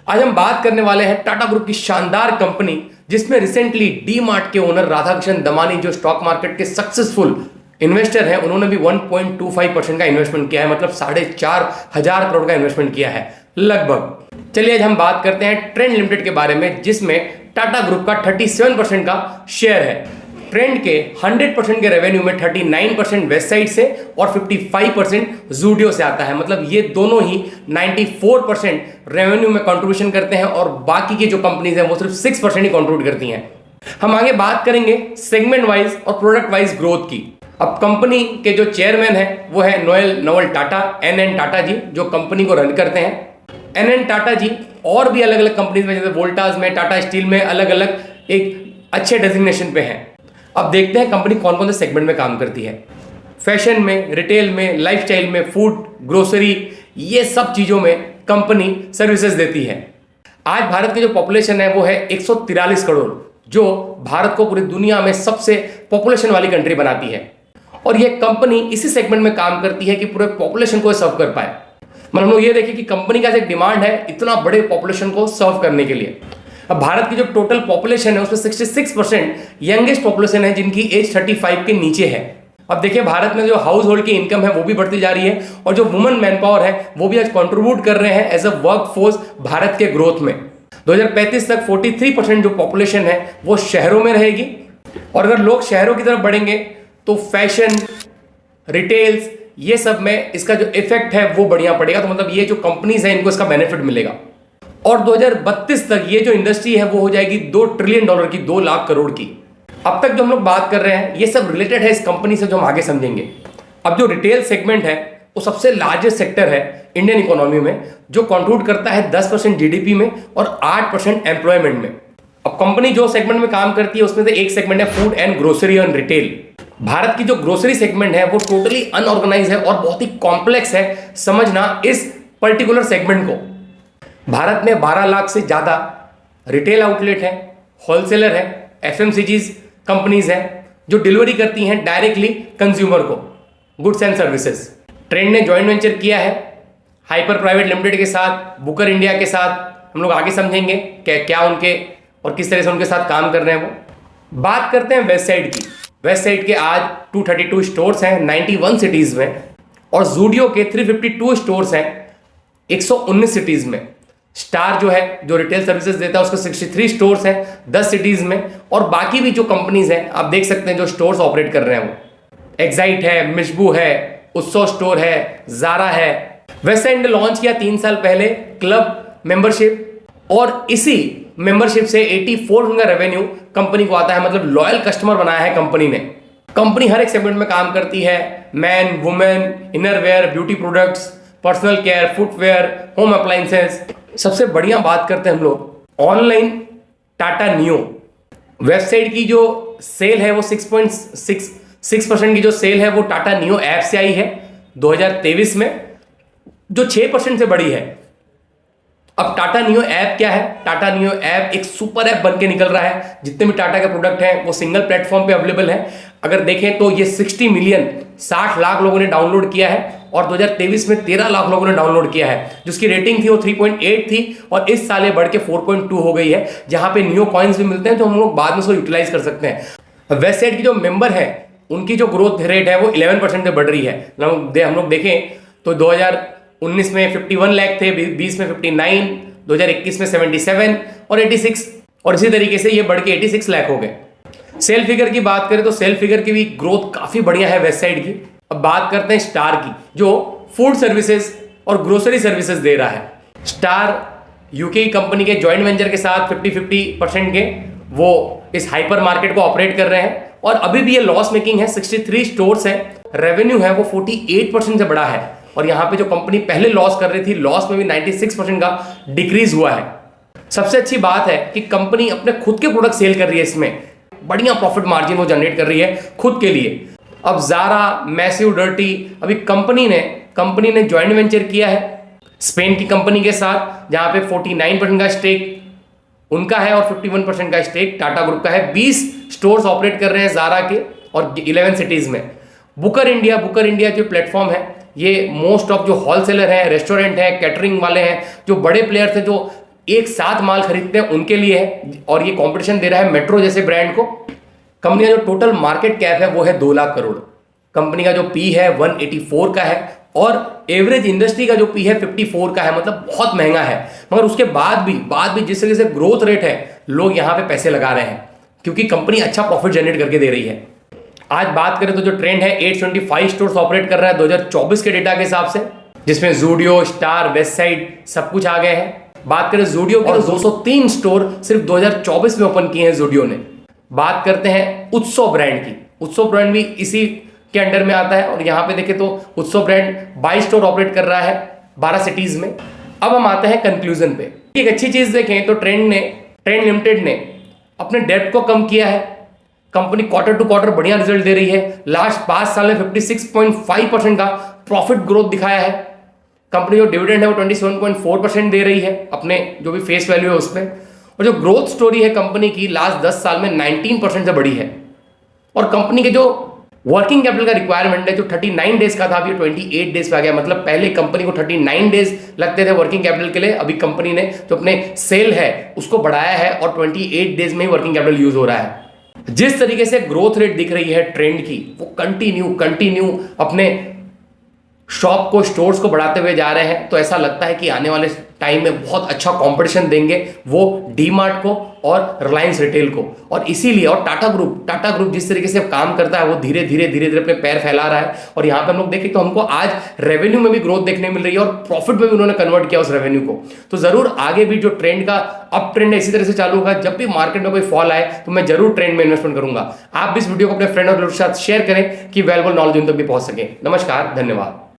आज हम बात करने वाले हैं टाटा ग्रुप की शानदार कंपनी जिसमें रिसेंटली डी मार्ट के ओनर राधाकृष्ण दमानी जो स्टॉक मार्केट के सक्सेसफुल इन्वेस्टर हैं, उन्होंने भी 1.25% का इन्वेस्टमेंट किया है, मतलब 4,500 करोड़ का इन्वेस्टमेंट किया है लगभग। चलिए आज हम बात करते हैं ट्रेंड लिमिटेड के बारे में, जिसमें टाटा ग्रुप का 37% का शेयर है। ट्रेंड के 100% के रेवेन्यू में 39% वेस्ट साइड से और 55% जूडियो से आता है, मतलब ये दोनों ही 94% रेवेन्यू में कंट्रीब्यूशन करते हैं और बाकी की जो कंपनीज हैं वो सिर्फ 6% ही कंट्रीब्यूट करती हैं। हम आगे बात करेंगे सेगमेंट वाइज और प्रोडक्ट वाइज ग्रोथ की। अब कंपनी के जो चेयरमैन है वो है नोएल टाटा, एन टाटा जी, जो कंपनी को रन करते हैं। एन टाटा जी और भी अलग अलग कंपनीज में, जैसे वोल्टास में, टाटा स्टील में अलग अलग एक अच्छे डेजिग्नेशन पे हैं। अब देखते हैं कंपनी कौन कौन से सेगमेंट में काम करती है। फैशन में, रिटेल में, लाइफस्टाइल में, फूड, ग्रोसरी, ये सब चीज़ों में कंपनी सर्विसेज देती है। आज भारत की जो पॉपुलेशन है वो है 143 करोड़, जो भारत को पूरी दुनिया में सबसे पॉपुलेशन वाली कंट्री बनाती है। और ये कंपनी इसी सेगमेंट में काम करती है कि पूरे पॉपुलेशन को सर्व कर पाए। मतलब हम लोग ये देखिए कि कंपनी का एक डिमांड है इतना बड़े पॉपुलेशन को सर्व करने के लिए। अब भारत की जो टोटल पॉपुलेशन है उसमें 66% यंगेस्ट पॉपुलेशन है जिनकी एज 35 के नीचे है। अब देखिए भारत में जो हाउस होल्ड की इनकम है वो भी बढ़ती जा रही है और जो वुमेन मैन पावर है वो भी आज कंट्रीब्यूट कर रहे हैं as a work force Bharat के ग्रोथ में। 2035 तक 43% जो पॉपुलेशन है वो शहरों में रहेगी। और अगर लोग शहरों की तरफ बढ़ेंगे तो फैशन, रिटेल्स, ये सब में इसका जो इफेक्ट है वो बढ़िया पड़ेगा। तो मतलब ये जो कंपनीज है इनको इसका बेनिफिट मिलेगा। और 2032 तक ये जो इंडस्ट्री है वो हो जाएगी $2 ट्रिलियन की, 2 लाख करोड़ की। अब तक जो हम लोग बात कर रहे हैं ये सब रिलेटेड है इस कंपनी से, जो हम आगे समझेंगे। अब जो रिटेल सेगमेंट है वो सबसे लार्जेस्ट सेक्टर है इंडियन इकोनॉमी में, जो कंट्रीब्यूट करता है 10% जीडीपी में और 8% एम्प्लॉयमेंट में। अब कंपनी जो सेगमेंट में काम करती है उसमें से एक सेगमेंट है food and grocery and retail. Bharat की जो ग्रोसरी सेगमेंट है वो टोटली अनऑर्गेनाइज है और बहुत ही कॉम्प्लेक्स है समझना इस पर्टिकुलर सेगमेंट को। भारत में 12 लाख से ज़्यादा रिटेल आउटलेट है, होलसेलर है, एफएमसीजीज कंपनीज हैं जो डिलीवरी करती हैं डायरेक्टली कंज्यूमर को गुड्स एंड सर्विसेज। ट्रेंड ने जॉइंट वेंचर किया है हाइपर प्राइवेट लिमिटेड के साथ, बुकर इंडिया के साथ। हम लोग आगे समझेंगे क्या उनके और किस तरह से उनके साथ काम कर रहे हैं वो। बात करते हैं वेस्ट साइड की। वेस्ट साइड के आज 232 स्टोर्स हैं 91 सिटीज़ में और जूडियो के 352 स्टोर्स हैं 119 सिटीज़ में। स्टार जो है जो रिटेल सर्विसेज देता है उसके 63 स्टोर्स हैं 10 सिटीज में। और बाकी भी जो कंपनीज हैं आप देख सकते हैं जो स्टोर्स ऑपरेट कर रहे हैं वो एक्साइट है, मिशबू है, उत्सव स्टोर है, जारा है। वेस्ट साइड ने लॉन्च किया 3 साल पहले क्लब मेंबरशिप और इसी मेंबरशिप से 84% का रेवेन्यू कंपनी को आता है, मतलब लॉयल कस्टमर बनाया है कंपनी ने। कंपनी हर एक सेगमेंट में काम करती है, man, women, innerwear, beauty products, personal care, footwear, home appliances. सबसे बढ़िया बात करते हैं हम लोग ऑनलाइन टाटा नियो। वेबसाइट की जो सेल है वो 6.6% की जो सेल है वो टाटा नियो ऐप से आई है 2023 में, जो 6% से बढ़ी है। अब टाटा नियो ऐप क्या है? टाटा नियो ऐप एक सुपर ऐप बन के निकल रहा है। जितने भी टाटा के प्रोडक्ट हैं वो सिंगल प्लेटफॉर्म पे अवेलेबल है। अगर देखें तो ये 60 मिलियन 60 लाख लोगों ने डाउनलोड किया है और 2023 में 13 लाख लोगों ने डाउनलोड किया है। जिसकी रेटिंग थी वो 3.8 थी और इस साल ये बढ़ के 4.2 हो गई है, जहां पे नियो कॉइन्स भी मिलते हैं जो हम लोग बाद में उसको यूटिलाइज कर सकते हैं। वेबसाइट की जो मेंबर है उनकी जो ग्रोथ रेट है वो 11% से बढ़ रही है। हम लोग देखें तो 2019 में 51 लाख थे, 20 में 59, 2021 में 77 और 86, और इसी तरीके से ये बढ़ के 86 लाख हो गए। सेल फिगर की बात करें तो सेल फिगर की भी ग्रोथ काफी बढ़िया है वेबसाइट की। अब बात करते हैं स्टार की, जो फूड सर्विसेज और ग्रोसरी सर्विसेज दे रहा है। स्टार यूके कंपनी के जॉइंट वेंचर के साथ 50% के वो इस हाइपर मार्केट को ऑपरेट कर रहे हैं और अभी भी ये लॉस मेकिंग है। 63 स्टोर्स है, रेवेन्यू है वो 48% से बढ़ा है। और यहाँ पे जो कंपनी पहले लॉस कर रही थी, लॉस में भी 96% का डिक्रीज हुआ है। सबसे अच्छी बात है कि कंपनी अपने खुद के प्रोडक्ट सेल कर रही है, इसमें बढ़िया प्रॉफिट मार्जिन वो जनरेट कर रही है खुद के लिए। अब जारा, मैसिव डर्टी, अभी कंपनी ने जॉइंट वेंचर किया है स्पेन की कंपनी के साथ, जहां पे 49% का स्टेक उनका है और 51% का स्टेक टाटा ग्रुप का है। 20 स्टोर्स ऑपरेट कर रहे हैं जारा के और 11 सिटीज में। बुकर इंडिया जो प्लेटफॉर्म है, ये मोस्ट ऑफ जो होलसेलर है, रेस्टोरेंट है, कैटरिंग वाले हैं, जो बड़े प्लेयर्स हैं जो एक साथ माल खरीदते हैं उनके लिए है, और ये कंपटीशन दे रहा है मेट्रो जैसे ब्रांड को। कंपनी का जो टोटल मार्केट कैप है वो है 2 लाख करोड़। कंपनी का जो पी है 184 का है, और एवरेज इंडस्ट्री का जो पी है 54 का है, मतलब बहुत महंगा है। मगर उसके बाद भी जिस तरीके से ग्रोथ रेट है, लोग यहां पे पैसे लगा रहे हैं क्योंकि कंपनी अच्छा प्रॉफिट जनरेट करके दे रही है। आज बात करें तो जो ट्रेंड है 825 स्टोर्स ऑपरेट कर रहा है 2024 के डेटा के हिसाब से, जिसमें जूडियो, स्टार, वेस्ट साइड सब कुछ आ गए हैं। बात करें जूडियो की तो 203 स्टोर सिर्फ 2024 में ओपन किए हैं जूडियो ने। बात करते हैं उत्सव ब्रांड की। उत्सव ब्रांड भी इसी के अंडर में आता है, और यहां पे देखें तो उत्सव ब्रांड 22 स्टोर ऑपरेट कर रहा है 12 सिटीज में। अब हम आते हैं कंक्लूजन पे। एक अच्छी चीज देखें तो ट्रेंड लिमिटेड ने अपने डेब्ट को कम किया है। कंपनी क्वार्टर टू क्वार्टर बढ़िया रिजल्ट दे रही है। लास्ट 5 साल में 56.5% का प्रॉफिट ग्रोथ दिखाया है। कंपनी जो डिविडेंड है वो 27.4% दे रही है अपने जो भी फेस वैल्यू है उसमें। और जो ग्रोथ स्टोरी है कंपनी की लास्ट 10 साल में 19% से बढ़ी है। और कंपनी के जो वर्किंग कैपिटल का रिक्वायरमेंट है जो 39 डेज का था, अभी 28 डेज पे आ गया। मतलब पहले कंपनी को 39 डेज लगते थे वर्किंग कैपिटल के लिए, अभी कंपनी ने जो अपने सेल है उसको बढ़ाया है और 28 डेज में ही वर्किंग कैपिटल यूज हो रहा है। जिस तरीके से ग्रोथ रेट दिख रही है ट्रेंड की, वो कंटिन्यू अपने शॉप को, स्टोर्स को बढ़ाते हुए जा रहे हैं। तो ऐसा लगता है कि आने वाले टाइम में बहुत अच्छा कंपटीशन देंगे वो डीमार्ट को और रिलायंस रिटेल को। और इसीलिए और टाटा ग्रुप जिस तरीके से काम करता है वो धीरे धीरे अपने पैर फैला रहा है। और यहां पे हम लोग देखें तो हमको आज रेवेन्यू में भी ग्रोथ देखने मिल रही है और प्रॉफिट में भी उन्होंने कन्वर्ट किया उस रेवेन्यू को। तो जरूर आगे भी जो ट्रेंड का अप ट्रेंड है इसी तरह से चालू होगा। जब भी मार्केट में कोई फॉल आए तो मैं जरूर ट्रेंड में इन्वेस्टमेंट करूंगा। आप भी इस वीडियो को अपने फ्रेंड और लोगों के साथ शेयर करें कि वैल्यूएबल नॉलेज उन तक भी पहुंच सके। नमस्कार, धन्यवाद।